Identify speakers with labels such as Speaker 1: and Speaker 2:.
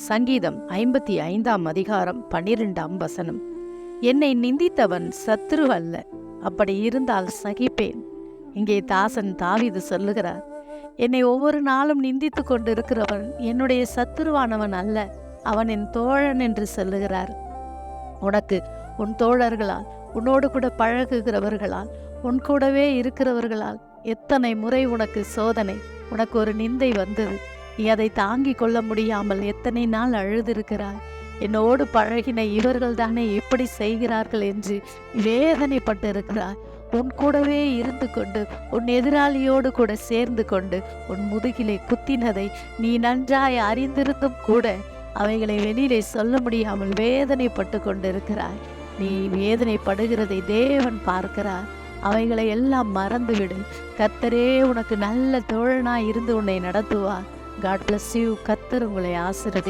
Speaker 1: சங்கீதம் 55:12 என்னை நிந்தித்தவன் சத்துரு அல்ல, அப்படி இருந்தால் சகிப்பேன். இங்கே தாசன் தாவீது சொல்லுகிறார், என்னை ஒவ்வொரு நாளும் நிந்தித்து கொண்டிருக்கிறவன் என்னுடைய சத்துருவானவன் அல்ல, அவன் என் தோழன் என்று சொல்லுகிறார். உனக்கு உன் தோழர்களால், உன்னோடு கூட பழகுகிறவர்களால், உன் கூடவே இருக்கிறவர்களால் எத்தனை முறை உனக்கு சோதனை, உனக்கு ஒரு நிந்தை வந்தது. நீ அதை தாங்கிக் கொள்ள முடியாமல் எத்தனை நாள் அழுதிருக்கிறாய். என்னோடு பழகின இவர்கள் தானே இப்படி செய்கிறார்கள் என்று வேதனைப்பட்டு இருக்கிறாய். உன் கூடவே இருந்து கொண்டு, உன் எதிராளியோடு கூட சேர்ந்து கொண்டு, உன் முதுகிலே குத்தினதை நீ நன்றாய் அறிந்திருந்தும் கூட அவைகளை வெளியிலே சொல்ல முடியாமல் வேதனைப்பட்டு கொண்டிருக்கிறாய். நீ வேதனைப்படுகிறதை தேவன் பார்க்கிறார். அவைகளை எல்லாம் மறந்துவிடு. கர்த்தரே உனக்கு நல்ல தோழனாய் இருந்து உன்னை நடத்துவார். God bless you. கர்த்தர் உங்களை ஆசீர்வதிப்பார்.